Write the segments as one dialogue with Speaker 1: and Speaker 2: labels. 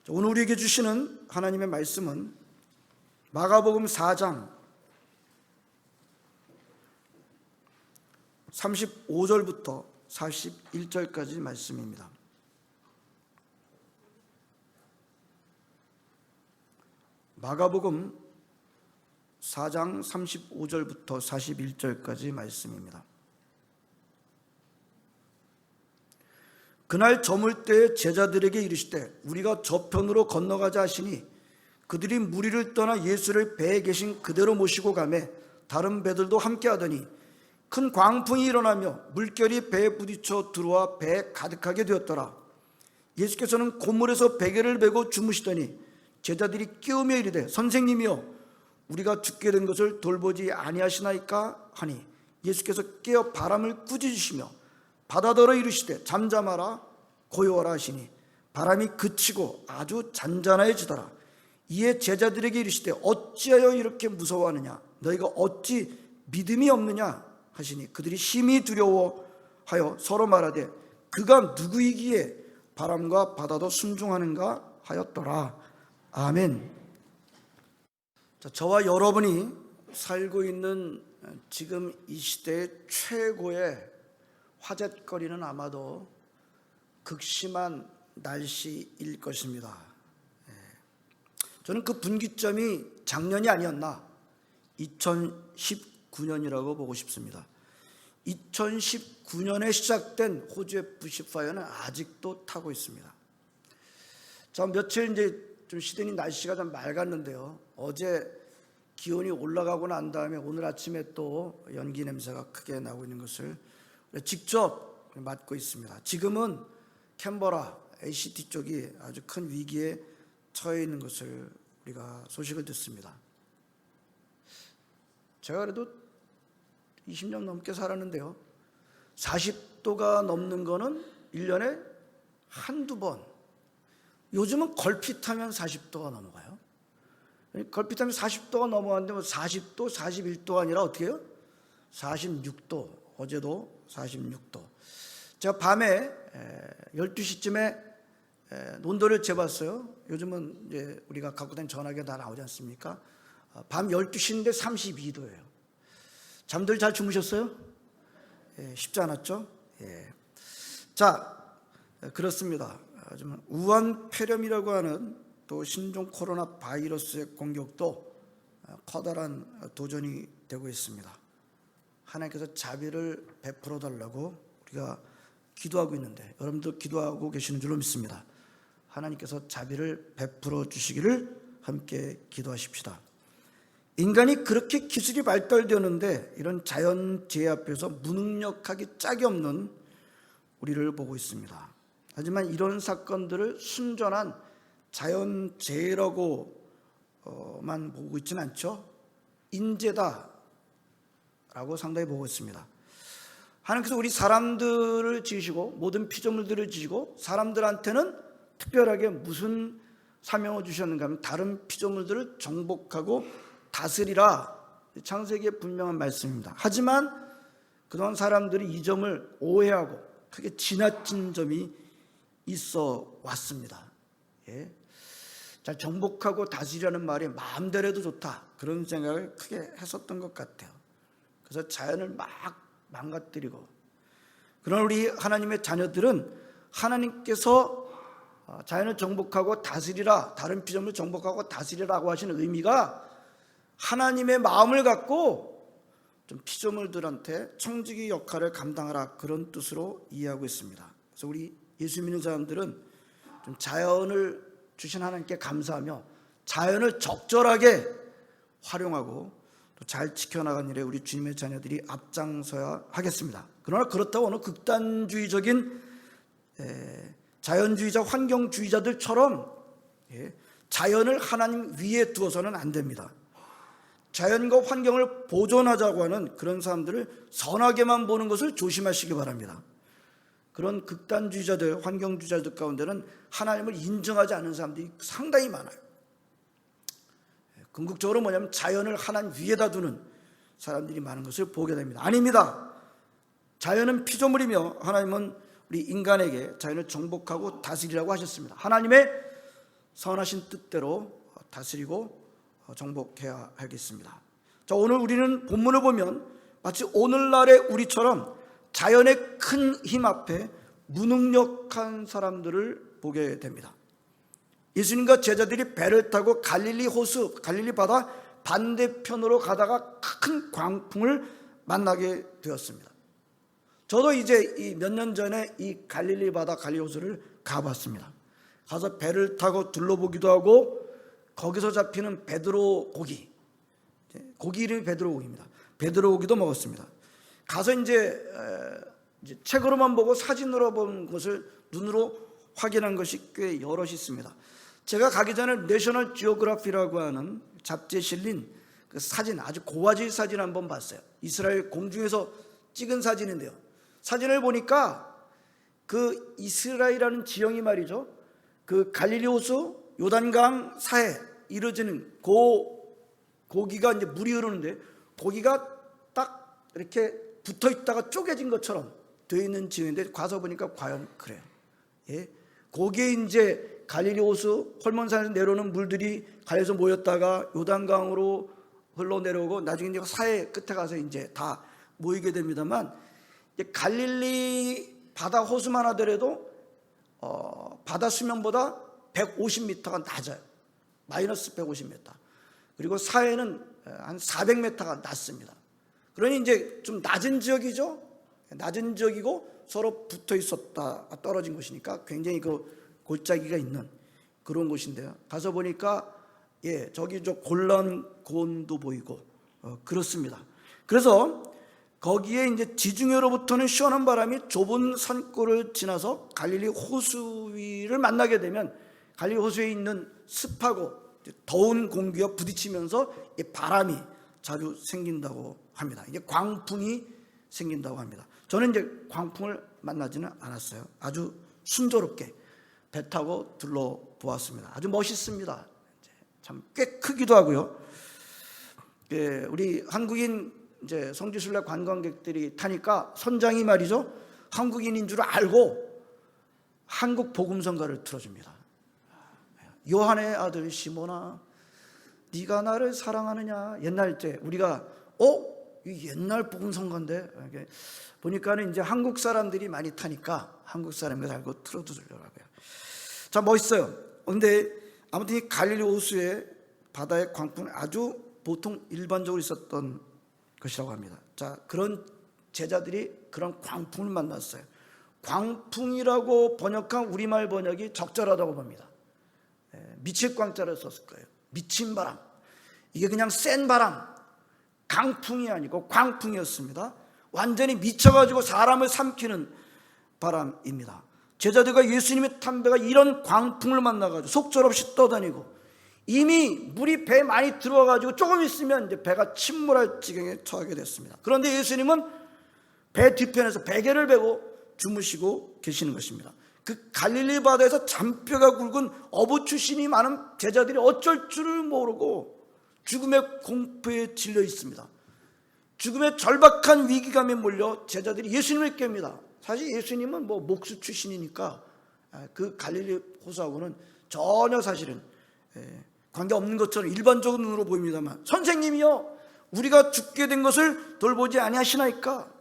Speaker 1: 오늘 우리에게 주시는 하나님의 말씀은 마가복음 4장 35절부터 41절까지 말씀입니다. 마가복음 4장 35절부터 41절까지 말씀입니다. 그날 저물 때에 제자들에게 이르시되 우리가 저편으로 건너가자 하시니 그들이 무리를 떠나 예수를 배에 계신 그대로 모시고 가매 다른 배들도 함께 하더니 큰 광풍이 일어나며 물결이 배에 부딪혀 들어와 배에 가득하게 되었더라. 예수께서는 고물에서 베개를 메고 주무시더니 제자들이 깨우며 이르되 선생님이여 우리가 죽게 된 것을 돌보지 아니하시나이까 하니 예수께서 깨어 바람을 꾸짖으시며 바다더러 이르시되 잠잠하라 고요하라 하시니 바람이 그치고 아주 잔잔해지더라. 이에 제자들에게 이르시되 어찌하여 이렇게 무서워하느냐 너희가 어찌 믿음이 없느냐 하시니 그들이 심히 두려워하여 서로 말하되 그가 누구이기에 바람과 바다도 순종하는가 하였더라. 아멘. 저와 여러분이 살고 있는 지금 이 시대의 최고의 화제거리는 아마도 극심한 날씨일 것입니다. 저는 그 분기점이 작년이 아니었나 2019년이라고 보고 싶습니다. 2019년에 시작된 호주의 부시파이어는 아직도 타고 있습니다. 자, 며칠 이제 좀 시드니 날씨가 좀 맑았는데요. 어제 기온이 올라가고 난 다음에 오늘 아침에 또 연기 냄새가 크게 나고 있는 것을 직접 맡고 있습니다. 지금은 캔버라, ACT 쪽이 아주 큰 위기에 처해 있는 것을 우리가 소식을 듣습니다. 제가 그래도 20년 넘게 살았는데요. 40도가 넘는 거는 1년에 한두 번. 요즘은 걸핏하면 40도가 넘어가요. 걸핏하면 40도가 넘어갔는데 뭐 40도, 41도가 아니라 어떻게 해요? 46도. 어제도 46도. 제가 밤에 12시쯤에 온도를 재봤어요. 요즘은 이제 우리가 갖고 다니는 전화기가 다 나오지 않습니까? 밤 12시인데 32도예요. 잠들 잘 주무셨어요? 쉽지 않았죠? 자, 그렇습니다. 좀 우한 폐렴이라고 하는 또 신종 코로나 바이러스의 공격도 커다란 도전이 되고 있습니다. 하나님께서 자비를 베풀어 달라고 우리가 기도하고 있는데 여러분도 기도하고 계시는 줄로 믿습니다. 하나님께서 자비를 베풀어 주시기를 함께 기도하십시다. 인간이 그렇게 기술이 발달되었는데 이런 자연재해 앞에서 무능력하기 짝이 없는 우리를 보고 있습니다. 하지만 이런 사건들을 순전한 자연재해라고만 보고 있지는 않죠. 인재다 라고 상당히 보고 있습니다. 하나님께서 우리 사람들을 지으시고 모든 피조물들을 지으시고 사람들한테는 특별하게 무슨 사명을 주셨는가 하면 다른 피조물들을 정복하고 다스리라. 창세기의 분명한 말씀입니다. 하지만 그동안 사람들이 이 점을 오해하고 크게 지나친 점이 있어 왔습니다. 자, 정복하고 다스리라는 말이 마음대로 해도 좋다 그런 생각을 크게 했었던 것 같아요. 그래서 자연을 막 망가뜨리고, 그러나 우리 하나님의 자녀들은 하나님께서 자연을 정복하고 다스리라, 다른 피조물을 정복하고 다스리라고 하시는 의미가 하나님의 마음을 갖고 좀 피조물들한테 청지기 역할을 감당하라 그런 뜻으로 이해하고 있습니다. 그래서 우리 예수 믿는 사람들은 좀 자연을 주신 하나님께 감사하며 자연을 적절하게 활용하고 또 잘 지켜나가는 일에 우리 주님의 자녀들이 앞장서야 하겠습니다. 그러나 그렇다고 어느 극단주의적인 자연주의자, 환경주의자들처럼 자연을 하나님 위에 두어서는 안 됩니다. 자연과 환경을 보존하자고 하는 그런 사람들을 선하게만 보는 것을 조심하시기 바랍니다. 그런 극단주의자들, 환경주의자들 가운데는 하나님을 인정하지 않는 사람들이 상당히 많아요. 궁극적으로 뭐냐면 자연을 하나님 위에다 두는 사람들이 많은 것을 보게 됩니다. 아닙니다. 자연은 피조물이며 하나님은 우리 인간에게 자연을 정복하고 다스리라고 하셨습니다. 하나님의 선하신 뜻대로 다스리고 정복해야 하겠습니다. 자, 오늘 우리는 본문을 보면 마치 오늘날의 우리처럼 자연의 큰 힘 앞에 무능력한 사람들을 보게 됩니다. 예수님과 제자들이 배를 타고 갈릴리 호수, 갈릴리 바다 반대편으로 가다가 큰 광풍을 만나게 되었습니다. 저도 이제 몇 년 전에 이 갈릴리 바다 갈릴리 호수를 가봤습니다. 가서 배를 타고 둘러보기도 하고 거기서 잡히는 베드로 고기 이름이 베드로 고기입니다. 베드로 고기도 먹었습니다. 가서 이제 책으로만 보고 사진으로 본 것을 눈으로 확인한 것이 꽤 여럿이 있습니다. 제가 가기 전에 내셔널 지오그래피라고 하는 잡지에 실린 그 사진, 아주 고화질 사진 한번 봤어요. 이스라엘 공중에서 찍은 사진인데요. 사진을 보니까 그 이스라엘이라는 지형이 말이죠, 그 갈릴리 호수 요단강 사이에 이루어지는 고기가 이제 물이 흐르는데 고기가 딱 이렇게 붙어 있다가 쪼개진 것처럼 되어 있는 지형인데 가서 보니까 과연 그래요. 예. 거기에 이제 갈릴리 호수 헐몬산에서 내려오는 물들이 갈릴리에서 모였다가 요단강으로 흘러내려오고 나중에 이제 사해 끝에 가서 이제 다 모이게 됩니다만, 갈릴리 바다 호수만 하더라도 바다 수면보다 150m가 낮아요. 마이너스 150m. 그리고 사해는 한 400m가 낮습니다. 그러니 이제 좀 낮은 지역이죠. 낮은 지역이고 서로 붙어 있었다 떨어진 곳이니까 굉장히 그 골짜기가 있는 그런 곳인데요. 가서 보니까 저기 저 골란곤도 보이고 그렇습니다. 그래서 거기에 이제 지중해로부터는 시원한 바람이 좁은 산골을 지나서 갈릴리 호수 위를 만나게 되면 갈릴리 호수에 있는 습하고 더운 공기와 부딪히면서 바람이 자주 생긴다고 합니다. 이게 광풍이 생긴다고 합니다. 저는 이제 광풍을 만나지는 않았어요. 아주 순조롭게 배 타고 둘러보았습니다. 아주 멋있습니다. 참 꽤 크기도 하고요. 우리 한국인 이제 성지순례 관광객들이 타니까 선장이 말이죠, 한국인인 줄 알고 한국 복음성가를 틀어줍니다. 요한의 아들 시몬아, 네가 나를 사랑하느냐. 옛날 때 우리가 이 옛날 복음성가인데 보니까는 이제 한국 사람들이 많이 타니까 한국 사람들 알고 틀어주더라고요. 자, 멋있어요. 그런데 아무튼 이 갈릴리 호수의 바다의 광풍은 아주 보통 일반적으로 있었던 것이라고 합니다. 자, 그런 제자들이 그런 광풍을 만났어요. 광풍이라고 번역한 우리말 번역이 적절하다고 봅니다. 미칠 광자를 썼을 거예요. 미친 바람. 이게 그냥 센 바람, 강풍이 아니고 광풍이었습니다. 완전히 미쳐가지고 사람을 삼키는 바람입니다. 제자들과 예수님의 탄 배가 이런 광풍을 만나가지고 속절없이 떠다니고 이미 물이 배에 많이 들어와가지고 조금 있으면 이제 배가 침몰할 지경에 처하게 됐습니다. 그런데 예수님은 배 뒤편에서 베개를 베고 주무시고 계시는 것입니다. 그 갈릴리 바다에서 잔뼈가 굵은 어부 출신이 많은 제자들이 어쩔 줄을 모르고 죽음의 공포에 질려 있습니다. 죽음의 절박한 위기감에 몰려 제자들이 예수님을 깹니다. 사실 예수님은 뭐 목수 출신이니까 그 갈릴리 호수하고는 전혀 사실은 관계없는 것처럼 일반적인 눈으로 보입니다만, 선생님이요, 우리가 죽게 된 것을 돌보지 아니하시나이까.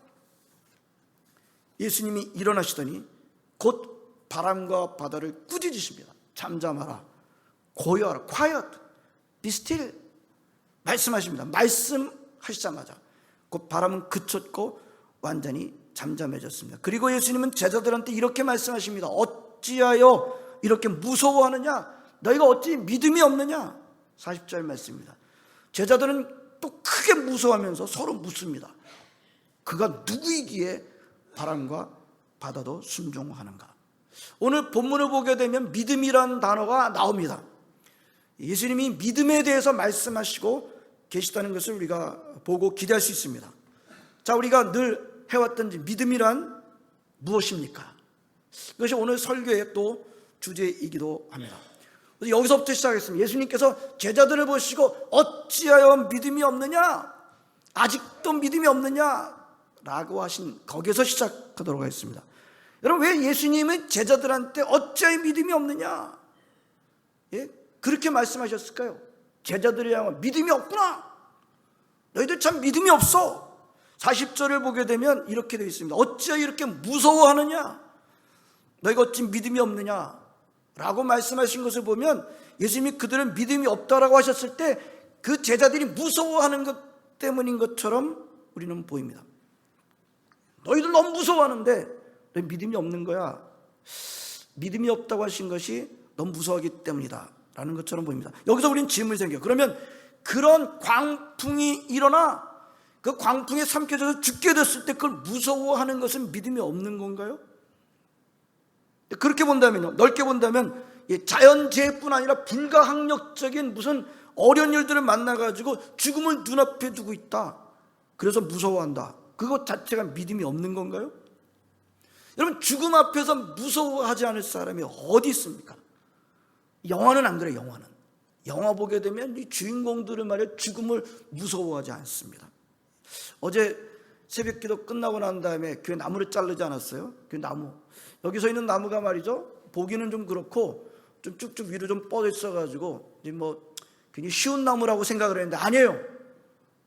Speaker 1: 예수님이 일어나시더니 곧 바람과 바다를 꾸짖으십니다. 잠잠하라, 고요하라, quiet, be still 말씀하십니다. 말씀하시자마자 곧 바람은 그쳤고 완전히 잠잠해졌습니다. 그리고 예수님은 제자들한테 이렇게 말씀하십니다. 어찌하여 이렇게 무서워하느냐? 너희가 어찌 믿음이 없느냐? 40절 말씀입니다. 제자들은 또 크게 무서워하면서 서로 묻습니다. 그가 누구이기에 바람과 바다도 순종하는가? 오늘 본문을 보게 되면 믿음이라는 단어가 나옵니다. 예수님이 믿음에 대해서 말씀하시고 계시다는 것을 우리가 보고 기대할 수 있습니다. 자, 우리가 늘 해왔던 믿음이란 무엇입니까? 이것이 오늘 설교의 또 주제이기도 합니다. 여기서부터 시작했습니다. 예수님께서 제자들을 보시고 어찌하여 믿음이 없느냐? 아직도 믿음이 없느냐? 라고 하신 거기에서 시작하도록 하겠습니다. 여러분, 왜 예수님은 제자들한테 어찌하여 믿음이 없느냐? 예? 그렇게 말씀하셨을까요? 제자들이 향한 믿음이 없구나. 너희들 참 믿음이 없어. 40절을 보게 되면 이렇게 되어 있습니다. 어찌하여 이렇게 무서워하느냐? 너희가 어찌 믿음이 없느냐? 라고 말씀하신 것을 보면 예수님이 그들은 믿음이 없다라고 하셨을 때 그 제자들이 무서워하는 것 때문인 것처럼 우리는 보입니다. 너희들 너무 무서워하는데 너희 믿음이 없는 거야. 믿음이 없다고 하신 것이 너무 무서워하기 때문이다 라는 것처럼 보입니다. 여기서 우리는 질문이 생겨요. 그러면 그런 광풍이 일어나 그 광풍에 삼켜져서 죽게 됐을 때 그걸 무서워하는 것은 믿음이 없는 건가요? 그렇게 본다면요, 넓게 본다면 자연재해뿐 아니라 불가항력적인 무슨 어려운 일들을 만나가지고 죽음을 눈앞에 두고 있다, 그래서 무서워한다, 그것 자체가 믿음이 없는 건가요? 여러분, 죽음 앞에서 무서워하지 않을 사람이 어디 있습니까? 영화는 안 그래요. 영화 보게 되면 이 주인공들은 말이야 죽음을 무서워하지 않습니다. 어제 새벽기도 끝나고 난 다음에 교회 나무를 자르지 않았어요? 그 나무, 여기 서 있는 나무가 말이죠, 보기는 좀 그렇고 좀 쭉쭉 위로 좀 뻗어 있어가지고 뭐 굉장히 쉬운 나무라고 생각을 했는데 아니에요.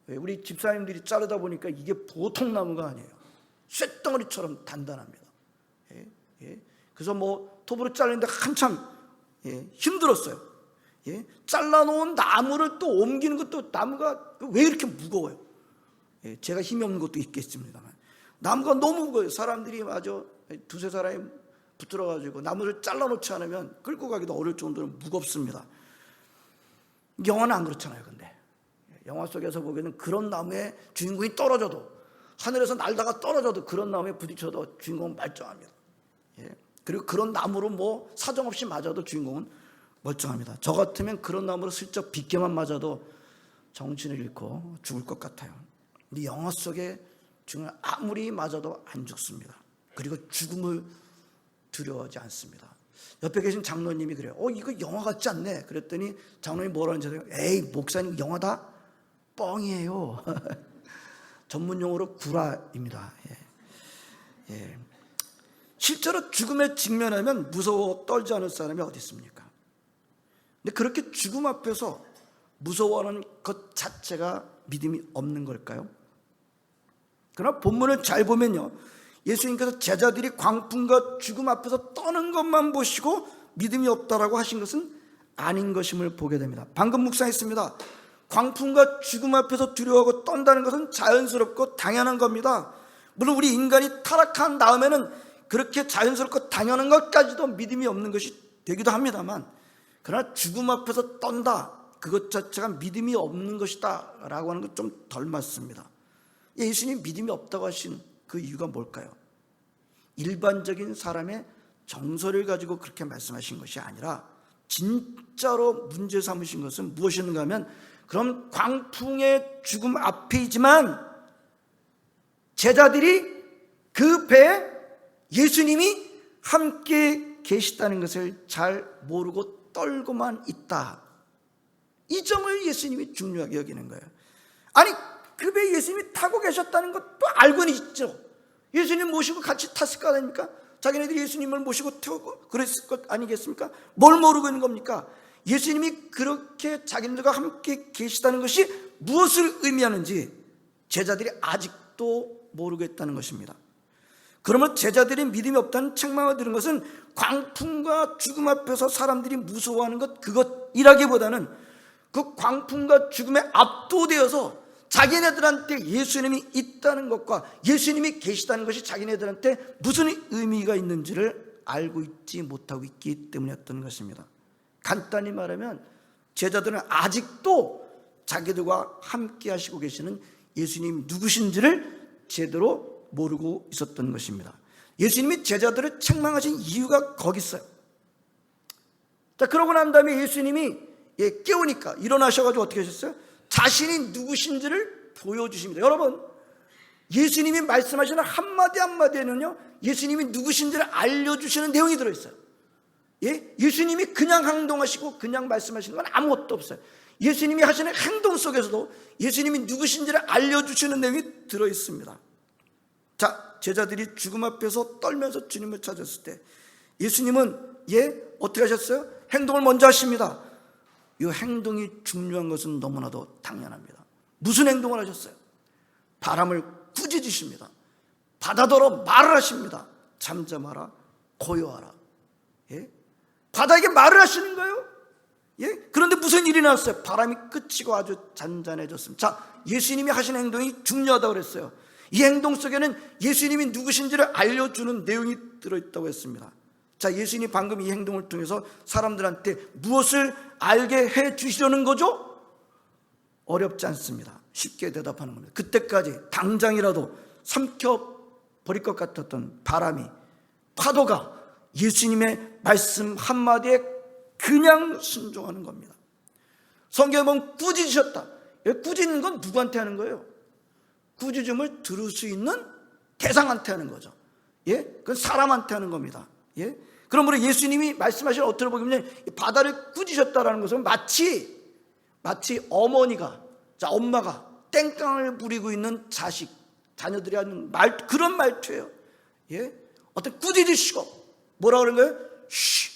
Speaker 1: 우리 집사님들이 자르다 보니까 이게 보통 나무가 아니에요. 쇳덩어리처럼 단단합니다. 그래서 뭐 톱으로 자르는데 한참 힘들었어요. 잘라놓은 나무를 또 옮기는 것도, 나무가 왜 이렇게 무거워요? 제가 힘이 없는 것도 있겠습니다만 나무가 너무 무거워요. 사람들이 마저 두세 사람이 붙들어가지고 나무를 잘라놓지 않으면 끌고 가기도 어려울 정도로 무겁습니다. 영화는 안 그렇잖아요. 근데 영화 속에서 보기에는 그런 나무에 주인공이 떨어져도, 하늘에서 날다가 떨어져도 그런 나무에 부딪혀도 주인공은 멀쩡합니다. 그리고 그런 나무로 뭐 사정없이 맞아도 주인공은 멀쩡합니다. 저 같으면 그런 나무로 슬쩍 빗게만 맞아도 정신을 잃고 죽을 것 같아요. 근데 영화 속에 주인공은 아무리 맞아도 안 죽습니다. 그리고 죽음을 두려워하지 않습니다. 옆에 계신 장로님이 그래요. 이거 영화 같지 않네. 그랬더니 장로님이 뭐라는지 아세요? 에이, 목사님, 영화다 뻥이에요. 전문 용어로 구라입니다. 실제로 죽음에 직면하면 무서워 떨지 않을 사람이 어디 있습니까? 근데 그렇게 죽음 앞에서 무서워하는 것 자체가 믿음이 없는 걸까요? 그러나 본문을 잘 보면요, 예수님께서 제자들이 광풍과 죽음 앞에서 떠는 것만 보시고 믿음이 없다라고 하신 것은 아닌 것임을 보게 됩니다. 방금 묵상했습니다. 광풍과 죽음 앞에서 두려워하고 떤다는 것은 자연스럽고 당연한 겁니다. 물론 우리 인간이 타락한 다음에는 그렇게 자연스럽고 당연한 것까지도 믿음이 없는 것이 되기도 합니다만, 그러나 죽음 앞에서 떤다, 그것 자체가 믿음이 없는 것이다 라고 하는 건 좀 덜 맞습니다. 예수님이 믿음이 없다고 하신 그 이유가 뭘까요? 일반적인 사람의 정서를 가지고 그렇게 말씀하신 것이 아니라 진짜로 문제 삼으신 것은 무엇이었는가 하면, 그럼 광풍의 죽음 앞이지만 제자들이 그 배에 예수님이 함께 계시다는 것을 잘 모르고 떨고만 있다, 이 점을 예수님이 중요하게 여기는 거예요. 아니, 그 배에 예수님이 타고 계셨다는 것도 알고는 있죠. 예수님 모시고 같이 탔을 거 아닙니까? 자기네들이 예수님을 모시고 태우고 그랬을 것 아니겠습니까? 뭘 모르고 있는 겁니까? 예수님이 그렇게 자기네들과 함께 계시다는 것이 무엇을 의미하는지 제자들이 아직도 모르겠다는 것입니다. 그러면 제자들이 믿음이 없다는 책망을 들은 것은 광풍과 죽음 앞에서 사람들이 무서워하는 그것이라기보다는 그 광풍과 죽음에 압도되어서 자기네들한테 예수님이 있다는 것과 예수님이 계시다는 것이 자기네들한테 무슨 의미가 있는지를 알고 있지 못하고 있기 때문이었던 것입니다. 간단히 말하면 제자들은 아직도 자기들과 함께 하시고 계시는 예수님이 누구신지를 제대로 모르고 있었던 것입니다. 예수님이 제자들을 책망하신 이유가 거기 있어요. 자, 그러고 난 다음에 예수님이 깨우니까 일어나셔가지고 어떻게 하셨어요? 자신이 누구신지를 보여주십니다. 여러분, 예수님이 말씀하시는 한마디 한마디에는요, 예수님이 누구신지를 알려주시는 내용이 들어있어요. 예수님이 그냥 행동하시고 그냥 말씀하시는 건 아무것도 없어요. 예수님이 하시는 행동 속에서도 예수님이 누구신지를 알려주시는 내용이 들어있습니다. 자, 제자들이 죽음 앞에서 떨면서 주님을 찾았을 때 예수님은 어떻게 하셨어요? 행동을 먼저 하십니다. 이 행동이 중요한 것은 너무나도 당연합니다. 무슨 행동을 하셨어요? 바람을 꾸짖으십니다. 바다더러 말을 하십니다. 잠잠하라, 고요하라. 예? 바다에게 말을 하시는 거예요. 예? 그런데 무슨 일이 났어요? 바람이 그치고 아주 잔잔해졌습니다. 자, 예수님이 하신 행동이 중요하다고 그랬어요. 이 행동 속에는 예수님이 누구신지를 알려주는 내용이 들어있다고 했습니다. 자, 예수님이 방금 이 행동을 통해서 사람들한테 무엇을 알게 해 주시려는 거죠? 어렵지 않습니다. 쉽게 대답하는 겁니다. 그때까지 당장이라도 삼켜버릴 것 같았던 바람이, 파도가 예수님의 말씀 한마디에 그냥 순종하는 겁니다. 성경에 보면 꾸짖으셨다. 꾸짖는 건 누구한테 하는 거예요? 꾸짖음을 들을 수 있는 대상한테 하는 거죠. 예? 그건 사람한테 하는 겁니다. 예? 그러므로 예수님이 말씀하신 어떻게 보면 바다를 꾸짖으셨다라는 것은 마치 어머니가, 자, 엄마가 땡깡을 부리고 있는 자녀들이 하는 그런 말투예요. 예? 어떤 꾸짖으시고 뭐라 그런 거예요? 쉬,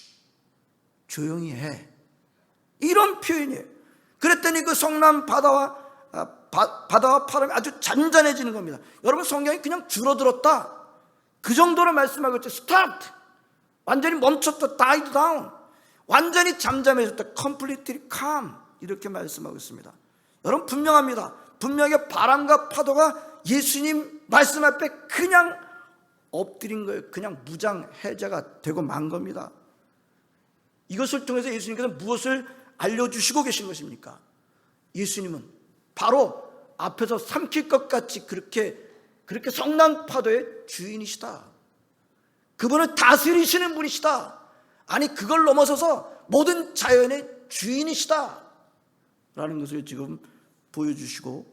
Speaker 1: 조용히 해. 이런 표현이에요. 그랬더니 그 성난 바다와 바람이 아주 잔잔해지는 겁니다. 여러분, 성경이 그냥 줄어들었다, 그 정도로 말씀하고 있죠. Stopped. 완전히 멈췄다. Died down. 완전히 잠잠해졌다. Completely calm. 이렇게 말씀하고 있습니다. 여러분, 분명합니다. 분명히 바람과 파도가 예수님 말씀 앞에 그냥 엎드린 거예요. 그냥 무장해제가 되고 만 겁니다. 이것을 통해서 예수님께서 무엇을 알려주시고 계신 것입니까? 예수님은 바로 앞에서 삼킬 것 같이 그렇게 성난 파도의 주인이시다. 그분을 다스리시는 분이시다. 아니, 그걸 넘어서서 모든 자연의 주인이시다 라는 것을 지금 보여주시고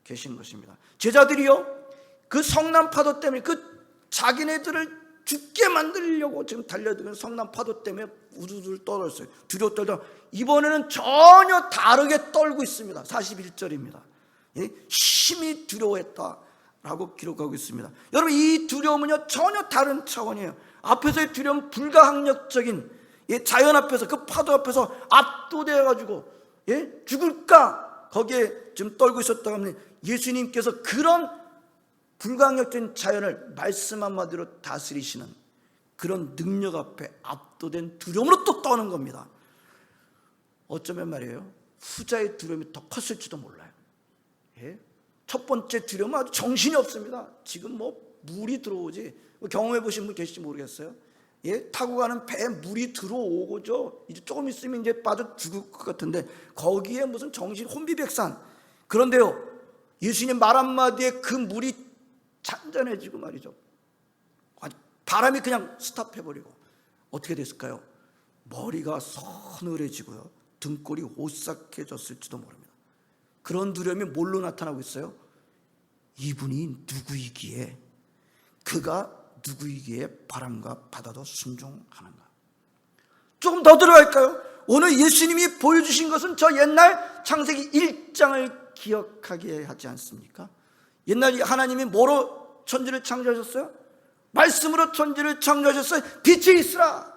Speaker 1: 계신 것입니다. 제자들이요, 그 성난 파도 때문에 그 자기네들을 죽게 만들려고 지금 달려드는 성난 파도 때문에 우두들 떨었어요. 두려워 떨다. 이번에는 전혀 다르게 떨고 있습니다. 41절입니다. 예? 심히 두려워했다라고 기록하고 있습니다. 여러분, 이 두려움은요 전혀 다른 차원이에요. 앞에서의 두려움은 불가항력적인, 예? 자연 앞에서, 그 파도 앞에서 압도되어가지고, 예? 죽을까 거기에 지금 떨고 있었다고 하면, 예수님께서 그런 불가항력적인 자연을 말씀 한마디로 다스리시는 그런 능력 앞에 압도된 두려움으로 또 떠는 겁니다. 어쩌면 말이에요, 후자의 두려움이 더 컸을지도 몰라요. 예? 첫 번째 두려움은 아주 정신이 없습니다. 지금 물이 들어오지, 경험해 보신 분 계실지 모르겠어요. 예? 타고 가는 배에 물이 들어오고죠, 이제 조금 있으면 이제 빠져 죽을 것 같은데, 거기에 무슨 정신 혼비백산. 그런데요, 예수님 말 한마디에 그 물이 잔잔해지고 말이죠, 바람이 그냥 스탑해버리고 어떻게 됐을까요? 머리가 서늘해지고요, 등골이 오싹해졌을지도 모릅니다. 그런 두려움이 뭘로 나타나고 있어요? 이분이 누구이기에, 그가 누구이기에 바람과 바다도 순종하는가. 조금 더 들어갈까요? 오늘 예수님이 보여주신 것은 저 옛날 창세기 1장을 기억하게 하지 않습니까? 옛날 하나님이 뭐로 천지를 창조하셨어요? 말씀으로 천지를 창조하셨어요. 빛이 있으라.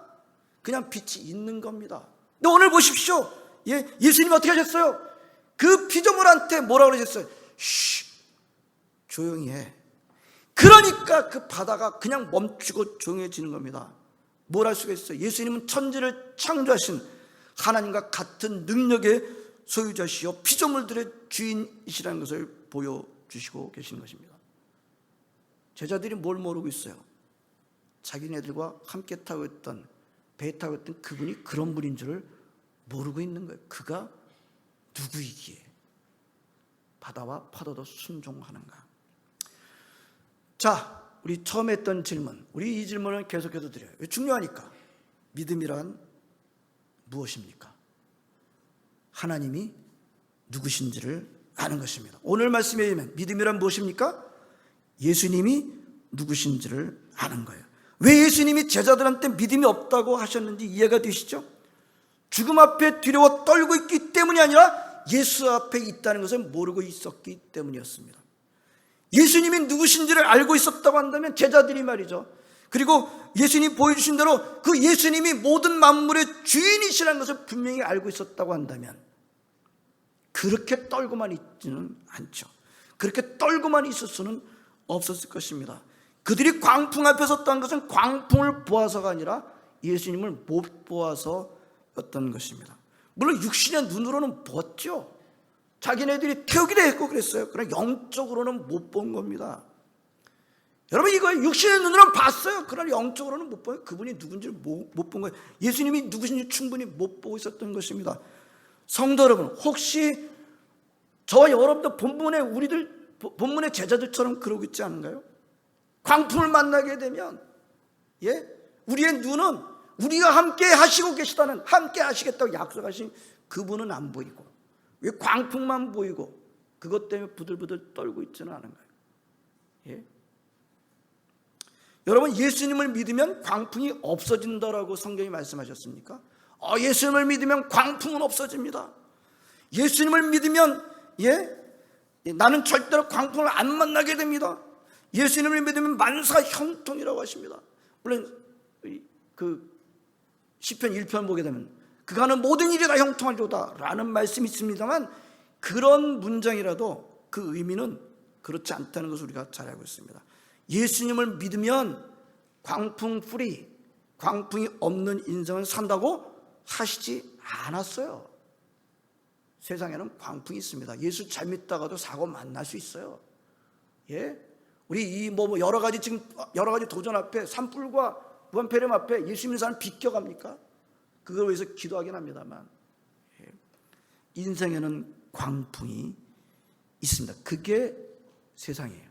Speaker 1: 그냥 빛이 있는 겁니다. 근데 오늘 보십시오. 예수님이 어떻게 하셨어요? 그 피조물한테 뭐라고 그러셨어요? 쉬, 조용히 해. 그러니까 그 바다가 그냥 멈추고 조용해지는 겁니다. 뭘 할 수가 있어요? 예수님은 천지를 창조하신 하나님과 같은 능력의 소유자시요 피조물들의 주인이시라는 것을 보여주시고 계신 것입니다. 제자들이 뭘 모르고 있어요? 자기네들과 함께 타고 있던, 배에 타고 있던 그분이 그런 분인 줄을 모르고 있는 거예요. 그가 누구이기에 바다와 파도도 순종하는가. 자, 우리 처음에 했던 질문, 우리 이 질문을 계속해서 드려요. 중요하니까. 믿음이란 무엇입니까? 하나님이 누구신지를 아는 것입니다. 오늘 말씀에 의하면 믿음이란 무엇입니까? 예수님이 누구신지를 아는 거예요. 왜 예수님이 제자들한테 믿음이 없다고 하셨는지 이해가 되시죠? 죽음 앞에 두려워 떨고 있기 때문이 아니라 예수 앞에 있다는 것을 모르고 있었기 때문이었습니다. 예수님이 누구신지를 알고 있었다고 한다면 제자들이 말이죠, 그리고 예수님이 보여주신 대로 그 예수님이 모든 만물의 주인이시라는 것을 분명히 알고 있었다고 한다면 그렇게 떨고만 있지는 않죠. 그렇게 떨고만 있을 수는 없었을 것입니다. 그들이 광풍 앞에 섰다는 것은 광풍을 보아서가 아니라 예수님을 못 보아서였던 것입니다. 물론 육신의 눈으로는 보았죠. 자기네들이 태우기도 했고 그랬어요. 그러나 영적으로는 못 본 겁니다. 여러분, 이거 육신의 눈으로는 봤어요. 그러나 영적으로는 못 봐요. 그분이 누군지를 못 본 거예요. 예수님이 누구신지 충분히 못 보고 있었던 것입니다. 성도 여러분, 혹시 저와 여러분도 본문의 제자들처럼 그러고 있지 않은가요? 광풍을 만나게 되면 우리의 눈은 우리가 함께 하시고 계시다는, 함께 하시겠다고 약속하신 그분은 안 보이고 왜 광풍만 보이고 그것 때문에 부들부들 떨고 있지는 않은가요? 여러분, 예수님을 믿으면 광풍이 없어진다라고 성경이 말씀하셨습니까? 예수님을 믿으면 광풍은 없어집니다. 예수님을 믿으면 나는 절대로 광풍을 안 만나게 됩니다. 예수님을 믿으면 만사 형통이라고 하십니다. 물론 그 시편 1편 보게 되면 그가 하는 모든 일이 다 형통하리로다 라는 말씀이 있습니다만, 그런 문장이라도 그 의미는 그렇지 않다는 것을 우리가 잘 알고 있습니다. 예수님을 믿으면 광풍 프리, 광풍이 없는 인생을 산다고 하시지 않았어요. 세상에는 광풍이 있습니다. 예수 잘 믿다가도 사고 만날 수 있어요. 우리 여러 가지 도전 앞에, 산불과 무한폐렴 앞에 예수 믿는 사람 비껴갑니까? 그걸 위해서 기도하긴 합니다만, 인생에는 광풍이 있습니다. 그게 세상이에요.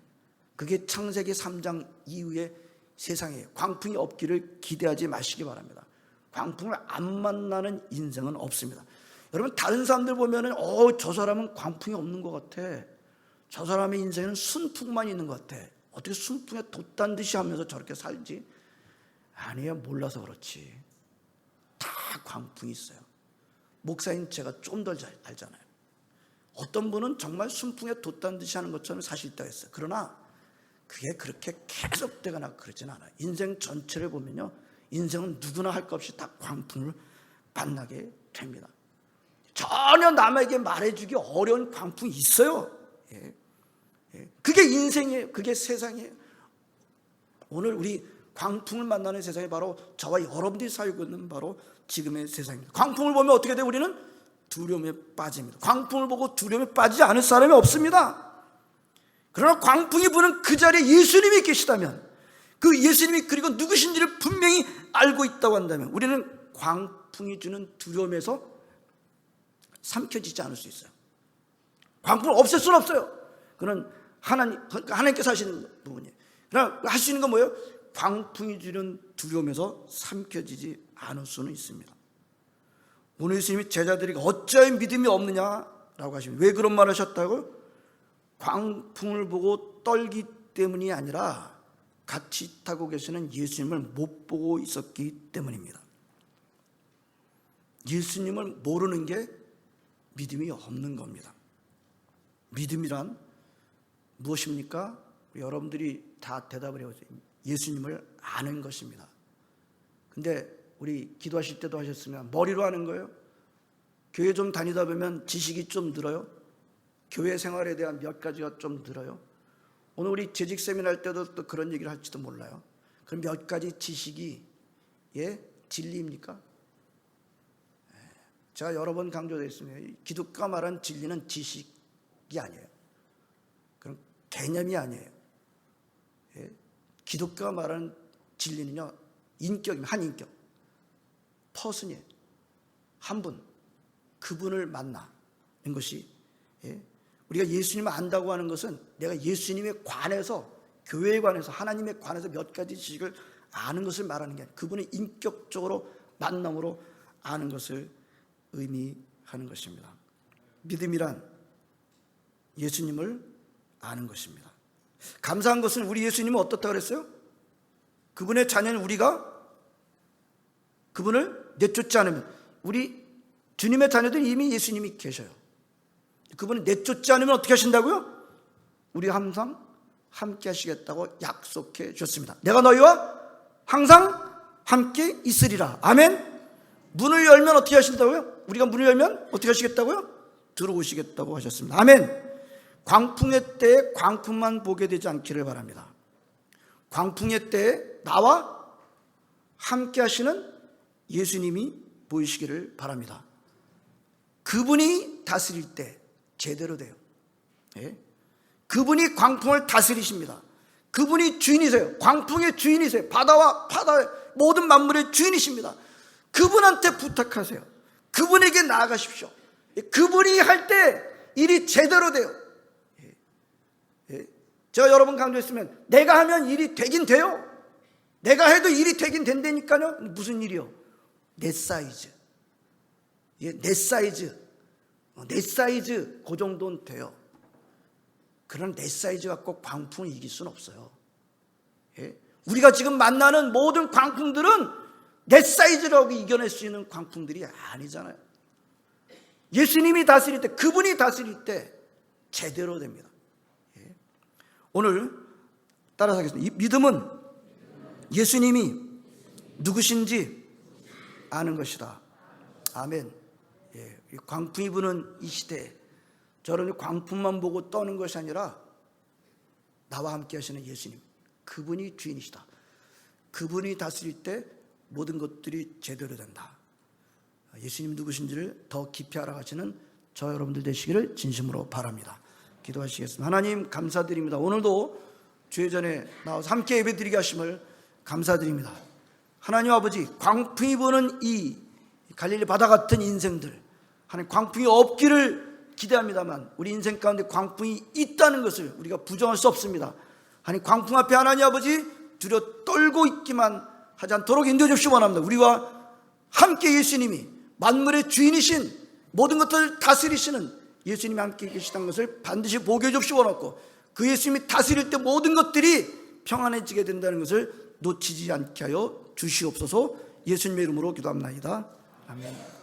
Speaker 1: 그게 창세기 3장 이후의 세상이에요. 광풍이 없기를 기대하지 마시기 바랍니다. 광풍을 안 만나는 인생은 없습니다. 여러분, 다른 사람들 보면은 저 사람은 광풍이 없는 것 같아. 저 사람의 인생에는 순풍만 있는 것 같아. 어떻게 순풍에 돛단 듯이 하면서 저렇게 살지? 아니에요. 몰라서 그렇지. 다 광풍이 있어요. 목사인 제가 좀 더 알잖아요. 어떤 분은 정말 순풍에 돛단 듯이 하는 것처럼 사실 때가 있어요. 그러나 그게 그렇게 계속되거나 그러진 않아요. 인생 전체를 보면요, 인생은 누구나 할 것 없이 다 광풍을 만나게 됩니다. 전혀 남에게 말해주기 어려운 광풍이 있어요. 그게 인생이에요. 그게 세상이에요. 오늘 우리 광풍을 만나는 세상이 바로 저와 여러분들이 살고 있는 바로 지금의 세상입니다. 광풍을 보면 어떻게 돼요? 우리는 두려움에 빠집니다. 광풍을 보고 두려움에 빠지지 않을 사람이 없습니다. 그러나 광풍이 부는 그 자리에 예수님이 계시다면, 그 예수님이 그리고 누구신지를 분명히 알고 있다고 한다면, 우리는 광풍이 주는 두려움에서 삼켜지지 않을 수 있어요. 광풍을 없앨 수는 없어요. 그건 하나님께서 하시는 부분이에요. 그러나 할 수 있는 건 뭐예요? 광풍이 주는 두려움에서 삼켜지지 않을 수는 있습니다. 오늘 예수님이 제자들에게 어찌하여 믿음이 없느냐라고 하십니다. 왜 그런 말 하셨다고요? 광풍을 보고 떨기 때문이 아니라 같이 타고 계시는 예수님을 못 보고 있었기 때문입니다. 예수님을 모르는 게 믿음이 없는 겁니다. 믿음이란 무엇입니까? 여러분들이 다 대답을 해보세요. 예수님을 아는 것입니다. 근데 우리 기도하실 때도 하셨으면 머리로 하는 거예요? 교회 좀 다니다 보면 지식이 좀 늘어요? 교회 생활에 대한 몇 가지가 좀 늘어요? 오늘 우리 재직 세미나 할 때도 또 그런 얘기를 할지도 몰라요. 그럼 몇 가지 지식이 진리입니까? 제가 여러 번 강조했습니다. 기독교가 말하는 진리는 지식이 아니에요. 그럼 개념이 아니에요. 기독교가 말하는 진리는요, 인격입니다. 한 인격, 퍼슨이에요. 한 분, 그분을 만나는 것이, 우리가 예수님을 안다고 하는 것은 내가 예수님에 관해서, 교회에 관해서, 하나님에 관해서 몇 가지 지식을 아는 것을 말하는 게 아니에요. 그분을 인격적으로 만남으로 아는 것을 의미하는 것입니다. 믿음이란 예수님을 아는 것입니다. 감사한 것은 우리 예수님은 어떻다고 그랬어요? 그분의 자녀는 우리가 그분을 내쫓지 않으면, 우리 주님의 자녀들은 이미 예수님이 계셔요. 그분을 내쫓지 않으면 어떻게 하신다고요? 우리가 항상 함께 하시겠다고 약속해 주셨습니다. 내가 너희와 항상 함께 있으리라. 아멘. 문을 열면 어떻게 하신다고요? 우리가 문을 열면 어떻게 하시겠다고요? 들어오시겠다고 하셨습니다. 아멘. 광풍의 때에 광풍만 보게 되지 않기를 바랍니다. 광풍의 때에 나와 함께 하시는 예수님이 보이시기를 바랍니다. 그분이 다스릴 때 제대로 돼요. 예? 그분이 광풍을 다스리십니다. 그분이 주인이세요. 광풍의 주인이세요. 바다와 바다의 모든 만물의 주인이십니다. 그분한테 부탁하세요. 그분에게 나아가십시오. 그분이 할 때 일이 제대로 돼요. 제가 여러 번 강조했으면 내가 하면 일이 되긴 돼요. 내가 해도 일이 되긴 된다니까요. 무슨 일이요? 내 사이즈. 내 사이즈. 내 사이즈 그 정도는 돼요. 그런 내 사이즈가 꼭 광풍을 이길 수는 없어요. 우리가 지금 만나는 모든 광풍들은 내 사이즈라고 이겨낼 수 있는 광풍들이 아니잖아요. 예수님이 다스릴 때, 그분이 다스릴 때 제대로 됩니다. 오늘 따라서 하겠습니다. 이 믿음은 예수님이 누구신지 아는 것이다. 아멘. 광풍이 부는 이 시대에 저런 광풍만 보고 떠는 것이 아니라 나와 함께 하시는 예수님, 그분이 주인이시다. 그분이 다스릴 때 모든 것들이 제대로 된다. 예수님 누구신지를 더 깊이 알아가시는 저 여러분들 되시기를 진심으로 바랍니다. 기도하시겠습니다. 하나님 감사드립니다. 오늘도 주의 전에 나와서 함께 예배드리게 하심을 감사드립니다. 하나님 아버지, 광풍이 부는 이 갈릴리 바다 같은 인생들, 하나님 광풍이 없기를 기대합니다만 우리 인생 가운데 광풍이 있다는 것을 우리가 부정할 수 없습니다. 하나님 광풍 앞에 하나님 아버지 두려 떨고 있기만 하지 않도록 인도해 주시기 원합니다. 우리와 함께 예수님이 만물의 주인이신 모든 것들을 다스리시는 예수님이 함께 계시다는 것을 반드시 보게 해 주시기 원하고, 그 예수님이 다스릴 때 모든 것들이 평안해지게 된다는 것을 놓치지 않게 하여 주시옵소서. 예수님의 이름으로 기도합나이다. 아멘.